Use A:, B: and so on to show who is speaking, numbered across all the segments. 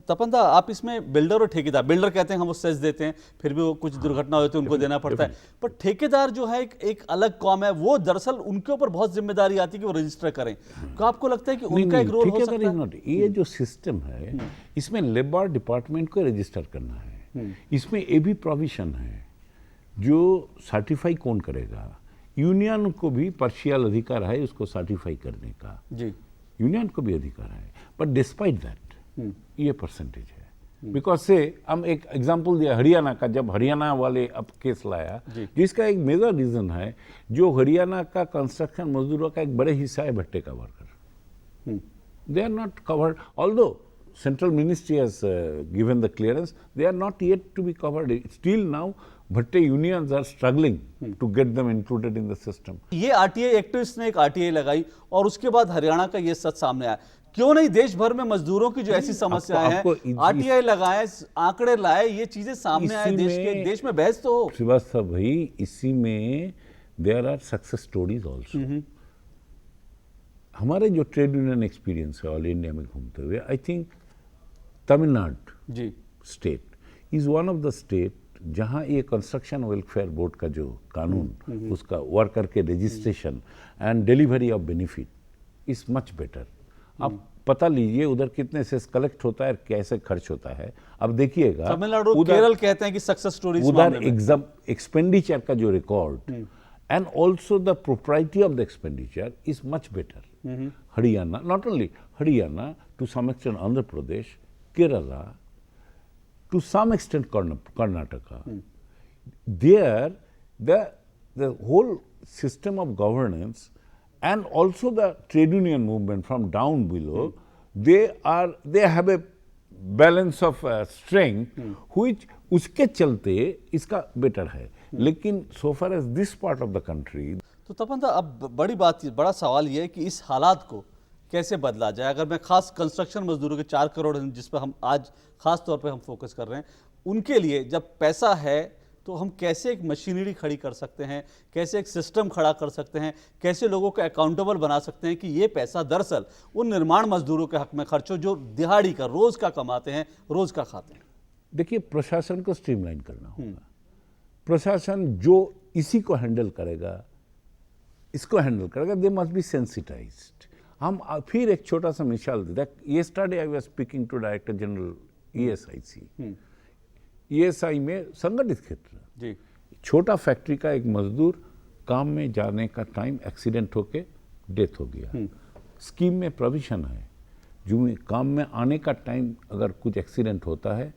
A: तपन दा, आप इसमें बिल्डर और ठेकेदार, बिल्डर कहते हैं हम वो सेस देते हैं, फिर भी वो कुछ दुर्घटना होती है उनको देना पड़ता है, पर ठेकेदार जो है एक अलग कॉम है, वो दरअसल उनके ऊपर बहुत जिम्मेदारी आती है कि वो रजिस्टर करें। तो आपको लगता है कि उनका एक रोल हो सकता है?
B: ये जो सिस्टम है इसमें लेबर डिपार्टमेंट को रजिस्टर करना है, इसमें ये भी प्रोविजन है जो सर्टिफाई कौन करेगा। यूनियन को भी पार्शियल अधिकार है उसको सर्टिफाई करने का
A: जी,
B: यूनियन को भी अधिकार है, बट डिस्पाइट दैट ये परसेंटेज है। बिकॉज से हम एक एग्जांपल दिया हरियाणा का, जब हरियाणा वाले अब केस लाया, जिसका एक मेजर रीजन है जो हरियाणा का कंस्ट्रक्शन मजदूरों का एक बड़े हिस्सा है भट्टे का worker, they are not covered, although central ministry has given the clearance, they are not yet to be covered. Still now भट्टे unions are struggling to get them included in the system.
A: ये RTI activist ने एक RTI लगाई और उसके बाद हरियाणा का ये सच सामने आया। क्यों नहीं देश भर में मजदूरों की जो ऐसी समस्याएं हैं, आरटीआई लगाए, आंकड़े लाए, ये चीजें सामने आए, देश में बहस तो हो।
B: श्रीवास्तव भाई, इसी में there are success stories also. हमारे जो ट्रेड यूनियन एक्सपीरियंस है ऑल इंडिया में घूमते हुए, आई थिंक तमिलनाडु
A: जी
B: state is one of the state जहां ये कंस्ट्रक्शन वेलफेयर बोर्ड का जो कानून, उसका वर्कर के registration and delivery of benefit is much better. आप पता लीजिए उधर कितने सेस कलेक्ट होता है, कैसे खर्च होता है। अब देखिएगा
A: तमिलनाडु, केरल कहते हैं कि सक्सेस स्टोरीज
B: उधर एग्जाम एक्सपेंडिचर का जो record and also the propriety of the expenditure is much better. Haryana, not only Haryana, to some extent Andhra Pradesh, Kerala, to some extent Karnataka, there the whole system of governance and also the trade union movement from down below, they have a balance of strength which उसके चलते इसका better है। लेकिन so far as this part of the country,
A: तो तपन दा, अब बड़ा सवाल ये है कि इस हालात को कैसे बदला जाए। अगर मैं खास कंस्ट्रक्शन मजदूरों के 4 करोड़ जिस पर हम आज खास तौर पे हम फोकस कर रहे हैं, उनके लिए जब पैसा है तो हम कैसे एक मशीनरी खड़ी कर सकते हैं, कैसे एक सिस्टम खड़ा कर सकते हैं, कैसे लोगों को अकाउंटेबल बना सकते हैं कि ये पैसा दरअसल उन निर्माण मजदूरों के हक में खर्च हो जो दिहाड़ी का, रोज का कमाते हैं, रोज का खाते हैं।
B: देखिए, प्रशासन को स्ट्रीमलाइन करना होगा। प्रशासन जो इसी को हैंडल करेगा, इसको हैंडल करेगा, दे मस्ट बी सेंसिटाइज्ड। हम फिर एक छोटा सा मिसाल देते हैं। Yesterday I was speaking to director general ESIC. ESI में संगठित क्षेत्र
A: जी,
B: छोटा फैक्ट्री का एक मजदूर काम में जाने का टाइम एक्सीडेंट होके डेथ हो गया। स्कीम में प्रोविजन है, जो काम में आने का टाइम अगर कुछ एक्सीडेंट होता है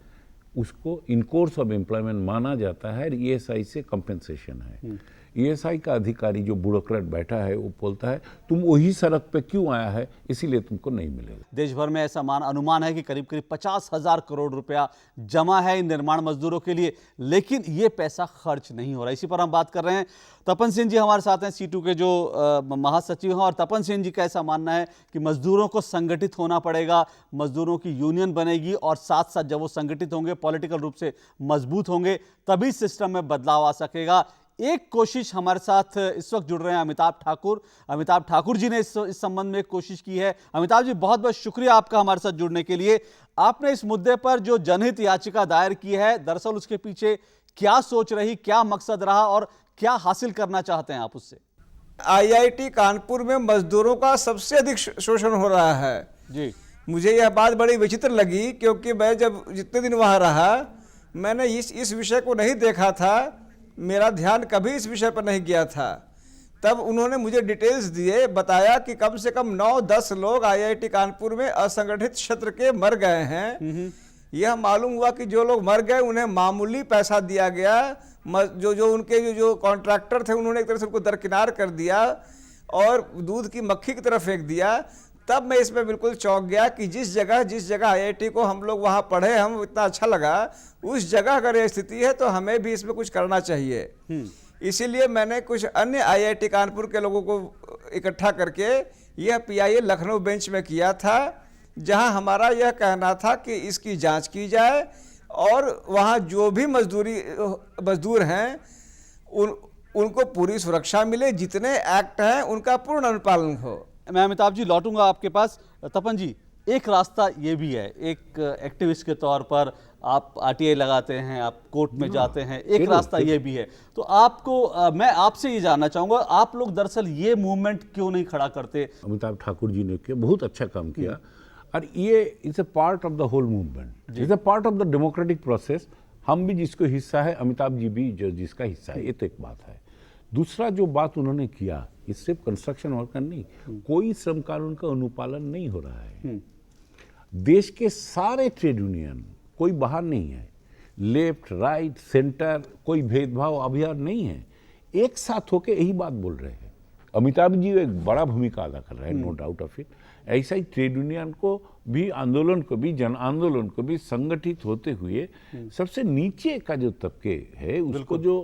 B: उसको इन कोर्स ऑफ एम्प्लॉयमेंट माना जाता है, ईएसआई से कंपेंसेशन है। ईएसआई का अधिकारी जो ब्यूरोक्रेट बैठा है वो बोलता है तुम वही सड़क पे क्यों आया है, इसीलिए तुमको नहीं मिलेगा।
A: देश भर में ऐसा अनुमान है कि करीब 50,000 करोड़ रुपया जमा है इन निर्माण मजदूरों के लिए, लेकिन ये पैसा खर्च नहीं हो रहा। इसी पर हम बात कर रहे हैं। तपन सिंह जी हमारे साथ हैं, C2 के जो महासचिव हैं, और तपन सिंह जी का ऐसा मानना है कि मजदूरों को संगठित होना पड़ेगा, मजदूरों की यूनियन बनेगी, और साथ साथ जब वो संगठित होंगे, पॉलिटिकल रूप से मजबूत होंगे, तभी सिस्टम में बदलाव आ सकेगा। एक कोशिश हमारे साथ इस वक्त जुड़ रहे हैं अमिताभ ठाकुर। अमिताभ ठाकुर जी ने इस संबंध में एक कोशिश की है। अमिताभ जी, बहुत बहुत शुक्रिया आपका हमारे साथ जुड़ने के लिए। आपने इस मुद्दे पर जो जनहित याचिका दायर की है, दरअसल उसके पीछे क्या सोच रही, क्या मकसद रहा और क्या हासिल करना चाहते हैं आप उससे?
C: आईआईटी कानपुर में मजदूरों का सबसे अधिक शोषण हो रहा है
A: जी।
C: मुझे यह बात बड़ी विचित्र लगी, क्योंकि मैं जब जितने दिन वहाँ रहा, मैंने इस विषय को नहीं देखा था, मेरा ध्यान कभी इस विषय पर नहीं गया था। तब उन्होंने मुझे डिटेल्स दिए, बताया कि कम से कम 9-10 लोग आईआईटी कानपुर में असंगठित क्षेत्र के मर गए हैं। यह मालूम हुआ कि जो लोग मर गए उन्हें मामूली पैसा दिया गया, जो उनके जो कॉन्ट्रैक्टर थे उन्होंने एक तरह से उनको दरकिनार कर दिया और दूध की मक्खी की तरफ फेंक दिया। तब मैं इसमें बिल्कुल चौंक गया कि जिस जगह आईआईटी को हम लोग वहाँ पढ़े, हम इतना अच्छा लगा, उस जगह अगर यह स्थिति है तो हमें भी इसमें कुछ करना चाहिए। इसीलिए मैंने कुछ अन्य आईआईटी कानपुर के लोगों को इकट्ठा करके यह पीआईएल लखनऊ बेंच में किया था, जहां हमारा यह कहना था कि इसकी जांच की जाए और वहां जो भी मजदूर हैं उनको पूरी सुरक्षा मिले, जितने एक्ट हैं उनका पूर्ण अनुपालन हो।
A: मैं अमिताभ जी लौटूंगा आपके पास। तपन जी, एक रास्ता ये भी है, एक एक्टिविस्ट के तौर पर आप आरटीआई लगाते हैं, आप कोर्ट में जाते हैं, एक रास्ता ये भी है। तो आपको मैं आपसे ये जानना चाहूँगा, आप लोग दरअसल ये मूवमेंट क्यों नहीं खड़ा करते?
B: अमिताभ ठाकुर जी ने किया, बहुत अच्छा काम किया, और ये it's a part of the whole movement, it's a part of the democratic process. हम भी जिसको हिस्सा है, अमिताभ जी भी जो जिसका हिस्सा है, ये तो एक बात है। दूसरा जो बात उन्होंने किया, ये सिर्फ कंस्ट्रक्शन वर्कर नहीं, कोई श्रम कानून का अनुपालन नहीं हो रहा है। देश के सारे ट्रेड यूनियन, कोई बाहर नहीं है, लेफ्ट राइट सेंटर, कोई भेदभाव अभियान नहीं है, एक साथ होकर यही बात बोल रहे हैं। अमिताभ जी एक बड़ा भूमिका अदा कर रहे हैं, नो डाउट ऑफ इट। ऐसा ही ट्रेड यूनियन को भी, आंदोलन को भी, जन आंदोलन को भी संगठित होते हुए सबसे नीचे का जो तबके है उसको जो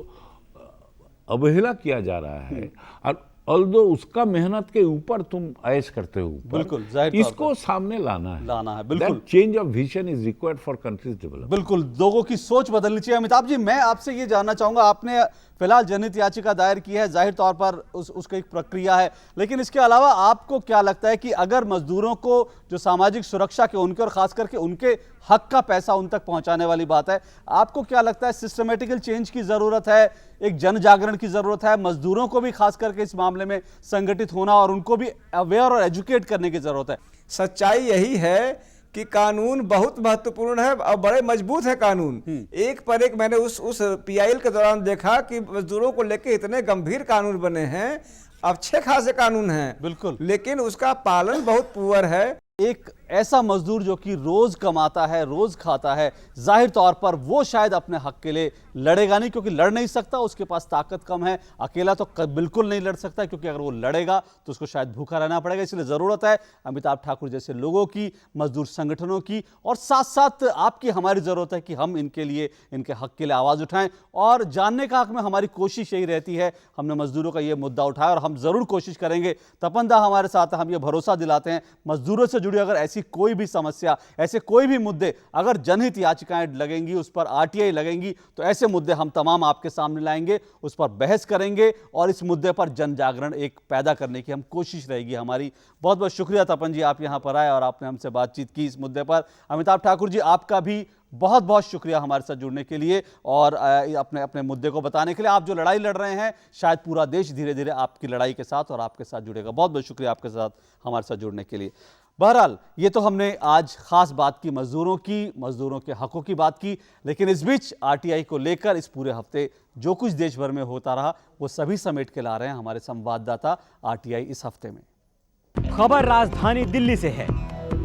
B: अवहेला किया जा रहा है, और ऑल्दो उसका मेहनत के ऊपर तुम ऐश करते हो,
A: बिल्कुल जाहिर
B: इसको सामने लाना है।
A: बिल्कुल
B: change of vision is required for countries development.
A: बिल्कुल, लोगों की सोच बदलनी चाहिए। अमिताभ जी, मैं आपसे ये जानना चाहूंगा, आपने फिलहाल जनहित याचिका दायर की है, जाहिर तौर पर उसकी एक प्रक्रिया है, लेकिन इसके अलावा आपको क्या लगता है कि अगर मजदूरों को जो सामाजिक सुरक्षा के उनके और खास करके उनके हक का पैसा उन तक पहुंचाने वाली बात है, आपको क्या लगता है सिस्टमेटिकल चेंज की जरूरत है, एक जन जागरण की जरूरत है, मजदूरों को भी खास करके इस मामले में संगठित होना और उनको भी अवेयर और एजुकेट करने की जरूरत है?
C: सच्चाई यही है कि कानून बहुत महत्वपूर्ण है और बड़े मजबूत है कानून। एक पर एक मैंने उस पीआईएल के दौरान देखा कि मजदूरों को लेकर इतने गंभीर कानून बने हैं, अच्छे खासे कानून हैं,
A: बिल्कुल,
C: लेकिन उसका पालन बहुत पुअर है।
A: एक ऐसा मजदूर जो कि रोज कमाता है, रोज खाता है, जाहिर तौर पर वो शायद अपने हक के लिए लड़ेगा नहीं, क्योंकि लड़ नहीं सकता, उसके पास ताकत कम है, अकेला तो बिल्कुल नहीं लड़ सकता, क्योंकि अगर वो लड़ेगा तो उसको शायद भूखा रहना पड़ेगा। इसलिए जरूरत है अमिताभ ठाकुर जैसे लोगों की, मजदूर संगठनों की, और साथ साथ आपकी हमारी जरूरत है कि हम इनके लिए, इनके हक के लिए आवाज उठाएं। और जानने का हक में हमारी कोशिश यही रहती है, हमने मजदूरों का ये मुद्दा उठाया और हम जरूर कोशिश करेंगे। तपन दा हमारे साथ है, हम ये भरोसा दिलाते हैं, मजदूरों से जुड़ी अगर ऐसी कोई भी समस्या, ऐसे कोई भी मुद्दे, अगर जनहित याचिकाएं लगेंगी, उस पर आरटीआई लगेंगी, तो ऐसे मुद्दे हम तमाम आपके सामने लाएंगे, उस पर बहस करेंगे और इस मुद्दे पर जन जागरण एक पैदा करने की हम कोशिश रहेगी हमारी। बहुत बहुत शुक्रिया तपन जी, आप यहां पर आए और आपने हमसे बातचीत की इस मुद्दे पर। अमिताभ ठाकुर जी, आपका भी बहुत बहुत शुक्रिया हमारे साथ जुड़ने के लिए और अपने अपने मुद्दे को बताने के लिए। आप जो लड़ाई लड़ रहे हैं, शायद पूरा देश धीरे धीरे आपकी लड़ाई के साथ और आपके साथ जुड़ेगा। बहुत बहुत शुक्रिया आपके साथ हमारे साथ जुड़ने के लिए। बहरहाल, ये तो हमने आज खास बात की मजदूरों की, मजदूरों के हकों की बात की, लेकिन इस बीच आरटीआई को लेकर इस पूरे हफ्ते जो कुछ देश भर में होता रहा, वो सभी समेट के ला रहे हैं हमारे संवाददाता आरटीआई इस हफ्ते में।
D: खबर राजधानी दिल्ली से है।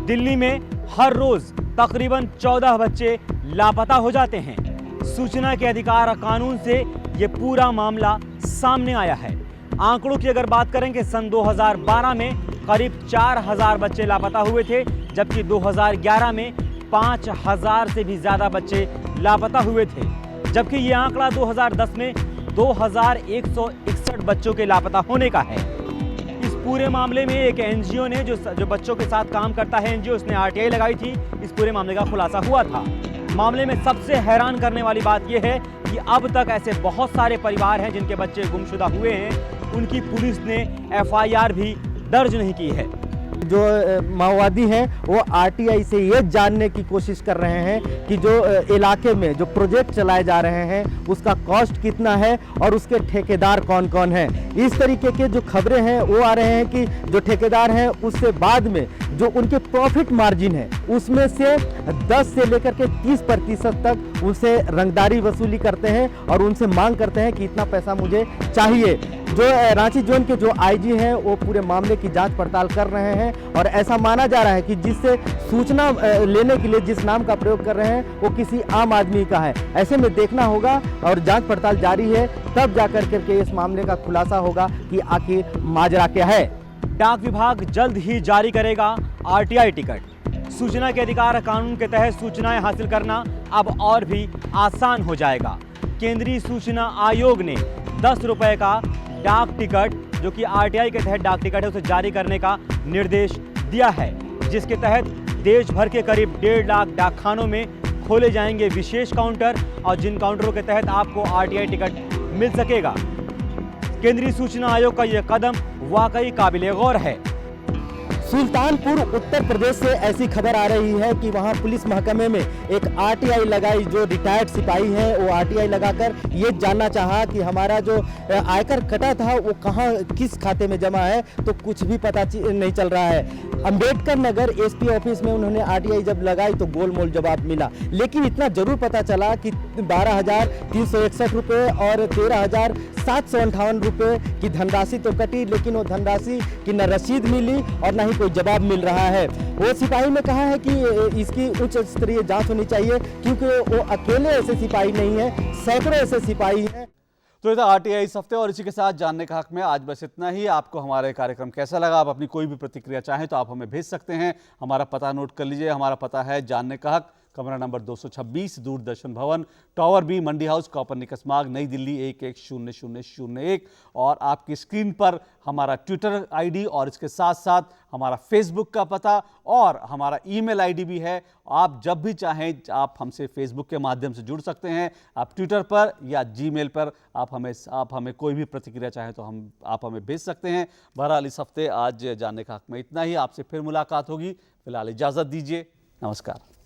D: दिल्ली में हर रोज तकरीबन 14 बच्चे लापता हो जाते हैं। सूचना के अधिकार कानून से ये पूरा मामला सामने आया है। आंकड़ों की अगर बात करें कि सन 2012 में करीब 4000 बच्चे लापता हुए थे, जबकि 2011 में 5000 से भी ज्यादा बच्चे लापता हुए थे, जबकि ये आंकड़ा 2010 में 2161 बच्चों के लापता होने का है। इस पूरे मामले में एक एनजीओ ने जो बच्चों के साथ काम करता है एनजीओ, उसने आरटीआई लगाई थी। इस पूरे मामले का खुलासा हुआ था। मामले में सबसे हैरान करने वाली बात यह है कि अब तक ऐसे बहुत सारे परिवार हैं जिनके बच्चे गुमशुदा हुए हैं, उनकी पुलिस ने एफआईआर भी दर्ज नहीं की है।
E: जो माओवादी हैं वो आरटीआई से ये जानने की कोशिश कर रहे हैं कि जो इलाके में जो प्रोजेक्ट चलाए जा रहे हैं उसका कॉस्ट कितना है और उसके ठेकेदार कौन कौन हैं। इस तरीके के जो खबरें हैं वो आ रहे हैं कि जो ठेकेदार हैं उससे बाद में जो उनके प्रॉफिट मार्जिन है उसमें से 10 से लेकर के 30% तक उनसे रंगदारी वसूली करते हैं और उनसे मांग करते हैं कि इतना पैसा मुझे चाहिए। जो रांची जोन के जो आईजी हैं वो पूरे मामले की जांच पड़ताल कर रहे हैं और ऐसा माना जा रहा है कि जिससे सूचना लेने के लिए जिस नाम का प्रयोग कर रहे हैं वो किसी आम आदमी का है। ऐसे में देखना होगा और जांच पड़ताल जारी है, तब जाकर के इस मामले का खुलासा होगा कि आखिर माजरा क्या है।
D: डाक विभाग जल्द ही जारी करेगा आरटीआई टिकट। सूचना के अधिकार कानून के तहत सूचनाएं हासिल करना अब और भी आसान हो जाएगा। केंद्रीय सूचना आयोग ने 10 रुपए का डाक टिकट, जो कि आरटीआई के तहत डाक टिकट है, उसे जारी करने का निर्देश दिया है, जिसके तहत देश भर के करीब 1.5 लाख डाकखानों में खोले जाएंगे विशेष काउंटर और जिन काउंटरों के तहत आपको आरटीआई टिकट मिल सकेगा। केंद्रीय सूचना आयोग का यह कदम वाकई काबिले गौर है।
E: सुल्तानपुर उत्तर प्रदेश से ऐसी खबर आ रही है कि वहां पुलिस महकमे में एक आरटीआई लगाई। जो रिटायर्ड सिपाही हैं वो आरटीआई लगाकर ये जानना चाहा कि हमारा जो आयकर कटा था वो कहां किस खाते में जमा है, तो कुछ भी पता नहीं चल रहा है। अंबेडकर नगर एसपी ऑफिस में उन्होंने आरटीआई जब लगाई तो गोलमोल जवाब मिला, लेकिन इतना जरूर पता चला कि 12,361 रुपये और 13,758 रुपये की धनराशि तो कटी, लेकिन वो धनराशि की न रसीद मिली और न ही कोई जवाब मिल रहा है। वो सिपाही ने कहा है कि इसकी उच्च स्तरीय जांच होनी चाहिए, क्योंकि वो अकेले ऐसे सिपाही नहीं है, सैकड़ों ऐसे सिपाही हैं।
A: तो ये था आरटीआई इस हफ्ते, और इसी के साथ जानने का हक में आज बस इतना ही। आपको हमारे कार्यक्रम कैसा लगा? आप अपनी कोई भी प्रतिक्रिया चाहें तो आप हमें भेज सकते हैं। हमारा पता नोट कर लीजिए। हमारा पता है जानने का हक, कमरा नंबर 226, दूरदर्शन भवन, टावर बी, मंडी हाउस, कॉपरनिकस मार्ग, नई दिल्ली 110001। और आपकी स्क्रीन पर हमारा ट्विटर आईडी और इसके साथ साथ हमारा फेसबुक का पता और हमारा ईमेल आईडी भी है। आप जब भी चाहें आप हमसे फेसबुक के माध्यम से जुड़ सकते हैं। आप ट्विटर पर या जीमेल पर आप हमें कोई भी प्रतिक्रिया चाहें तो आप हमें भेज सकते हैं। बहरहाल इस हफ्ते आज जानने का हक में इतना ही। आपसे फिर मुलाकात होगी। फिलहाल इजाज़त दीजिए। नमस्कार।